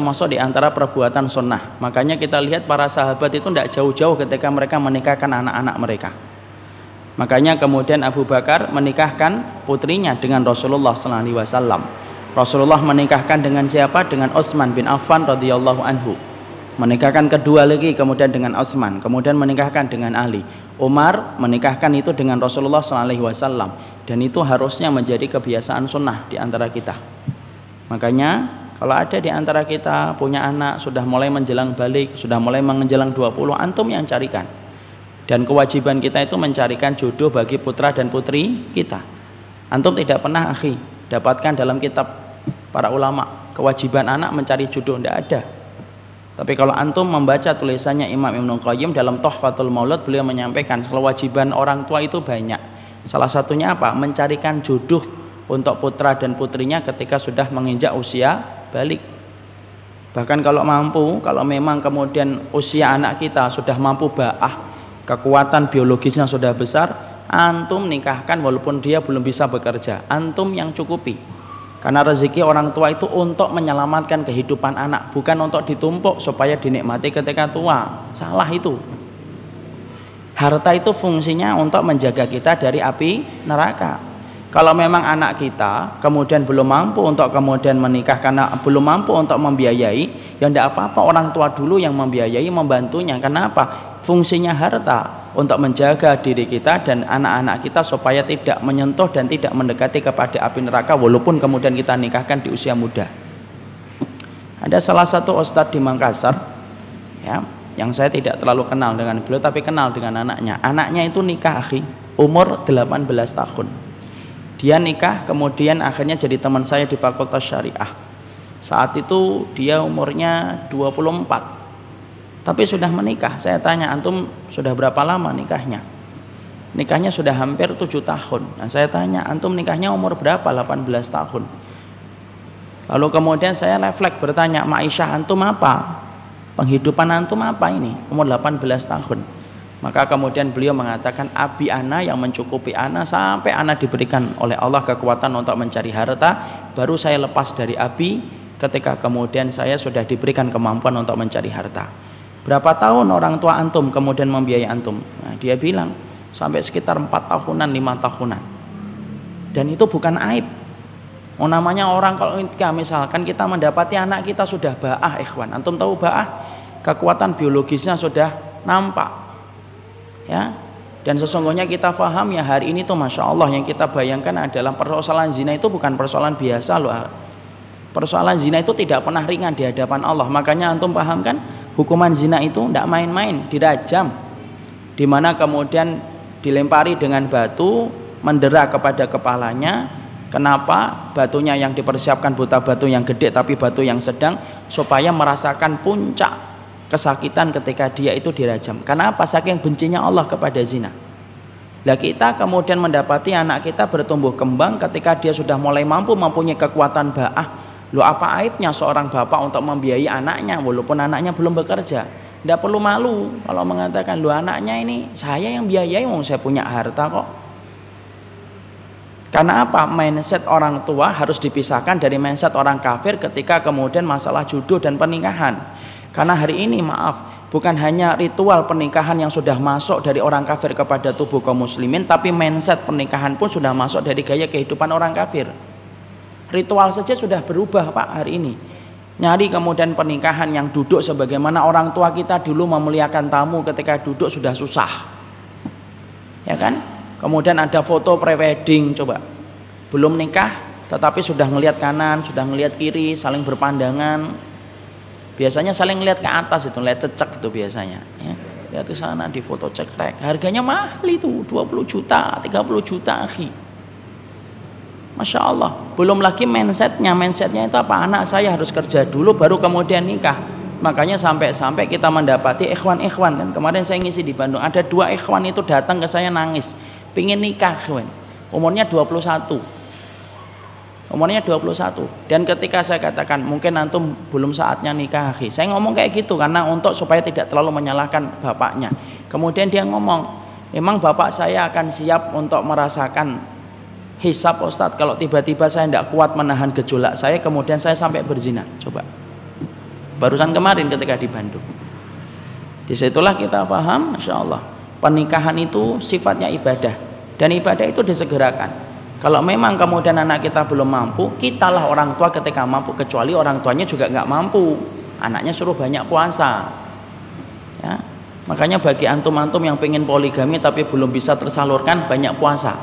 termasuk di antara perbuatan sunnah. Makanya kita lihat para sahabat itu tidak jauh-jauh ketika mereka menikahkan anak-anak mereka. Makanya kemudian Abu Bakar menikahkan putrinya dengan Rasulullah SAW. Rasulullah menikahkan dengan siapa? Dengan Utsman bin Affan radhiyallahu anhu. Menikahkan kedua lagi kemudian dengan Utsman, kemudian menikahkan dengan Ali. Umar menikahkan itu dengan Rasulullah SAW. Dan itu harusnya menjadi kebiasaan sunnah di antara kita. Makanya kalau ada di antara kita punya anak sudah mulai menjelang balik, sudah mulai menjelang 20, antum yang carikan. Dan kewajiban kita itu mencarikan jodoh bagi putra dan putri kita. Antum tidak pernah akhi dapatkan dalam kitab para ulama kewajiban anak mencari jodoh, tidak ada. Tapi kalau antum membaca tulisannya Imam Ibnu Qayyim dalam Tuhfatul Maulud, beliau menyampaikan kewajiban orang tua itu banyak. Salah satunya apa? Mencarikan jodoh untuk putra dan putrinya ketika sudah menginjak usia balik. Bahkan kalau mampu, kalau memang kemudian usia anak kita sudah mampu ba'ah, kekuatan biologisnya sudah besar, antum nikahkan walaupun dia belum bisa bekerja, antum yang cukupi. Karena rezeki orang tua itu untuk menyelamatkan kehidupan anak, bukan untuk ditumpuk supaya dinikmati ketika tua. Salah itu. Harta itu fungsinya untuk menjaga kita dari api neraka. Kalau memang anak kita kemudian belum mampu untuk kemudian menikah karena belum mampu untuk membiayai, ya tidak apa-apa, orang tua dulu yang membiayai, membantunya. Kenapa? Fungsinya harta untuk menjaga diri kita dan anak-anak kita supaya tidak menyentuh dan tidak mendekati kepada api neraka walaupun kemudian kita nikahkan di usia muda. Ada salah satu ustadz di Makassar ya, yang saya tidak terlalu kenal dengan beliau tapi kenal dengan anaknya. Anaknya itu nikah akhi, umur 18 tahun. Dia nikah kemudian akhirnya jadi teman saya di Fakultas Syariah. Saat itu dia umurnya 24. Tapi sudah menikah. Saya tanya, antum sudah berapa lama nikahnya? Nikahnya sudah hampir 7 tahun. Nah, saya tanya, antum nikahnya umur berapa? 18 tahun. Lalu kemudian saya refleks bertanya, Ma'isyah antum apa? Penghidupan antum apa ini? Umur 18 tahun. Maka kemudian beliau mengatakan, abi ana yang mencukupi ana sampai ana diberikan oleh Allah kekuatan untuk mencari harta, baru saya lepas dari abi ketika kemudian saya sudah diberikan kemampuan untuk mencari harta. Berapa tahun orang tua antum kemudian membiayai antum? Nah, dia bilang sampai sekitar 4 tahunan, 5 tahunan. Dan itu bukan aib. Oh, namanya orang kalau misalkan kita mendapati anak kita sudah ba'ah, ikhwan. Antum tahu ba'ah? Kekuatan biologisnya sudah nampak. Ya, dan sesungguhnya kita faham ya hari ini tuh Masya Allah yang kita bayangkan adalah persoalan zina itu bukan persoalan biasa loh. Persoalan zina itu tidak pernah ringan di hadapan Allah. Makanya antum paham kan hukuman zina itu tidak main-main, dirajam, dimana kemudian dilempari dengan batu, mendera kepada kepalanya. Kenapa? Batunya yang dipersiapkan buta batu yang gede tapi batu yang sedang, supaya merasakan puncak kesakitan ketika dia itu dirajam. Kenapa? Saking bencinya Allah kepada zina. Lah kita kemudian mendapati anak kita bertumbuh kembang ketika dia sudah mulai mempunyai kekuatan ba'ah. Loh, apa aibnya seorang bapak untuk membiayai anaknya walaupun anaknya belum bekerja? Tidak perlu malu kalau mengatakan, loh anaknya ini saya yang biayai, wong saya punya harta kok. Karena apa? Mindset orang tua harus dipisahkan dari mindset orang kafir ketika kemudian masalah jodoh dan pernikahan. Karena hari ini maaf, bukan hanya ritual pernikahan yang sudah masuk dari orang kafir kepada tubuh kaum muslimin, tapi mindset pernikahan pun sudah masuk dari gaya kehidupan orang kafir. Ritual saja sudah berubah Pak hari ini. Nyari kemudian pernikahan yang duduk sebagaimana orang tua kita dulu memuliakan tamu ketika duduk sudah susah. Ya kan? Kemudian ada foto prewedding, coba. Belum nikah tetapi sudah ngelihat kanan, sudah ngelihat kiri, saling berpandangan. Biasanya saling lihat ke atas itu, lihat cecek itu biasanya. Ya. Lihat ke sana di foto cekrek. Harganya mahal itu, 20 juta, 30 juta akhi. Masya Allah. Belum lagi mindsetnya itu apa? Anak saya harus kerja dulu baru kemudian nikah. Makanya sampai kita mendapati ikhwan kan. Kemarin saya ngisi di Bandung, ada 2 ikhwan itu datang ke saya nangis, pingin nikah ikhwan. Umurnya 21. Dan ketika saya katakan mungkin antum belum saatnya nikah akhi, saya ngomong kayak gitu karena untuk supaya tidak terlalu menyalahkan bapaknya. Kemudian dia ngomong, emang bapak saya akan siap untuk merasakan hisab Ustadz kalau tiba-tiba saya tidak kuat menahan gejolak saya kemudian saya sampai berzina? Coba barusan kemarin ketika di Bandung. Disitulah kita paham, Masya Allah, pernikahan itu sifatnya ibadah, dan ibadah itu disegerakan. Kalau memang kemudian anak kita belum mampu, kitalah orang tua ketika mampu, kecuali orang tuanya juga nggak mampu, anaknya suruh banyak puasa ya. Makanya bagi antum-antum yang pengen poligami tapi belum bisa tersalurkan, banyak puasa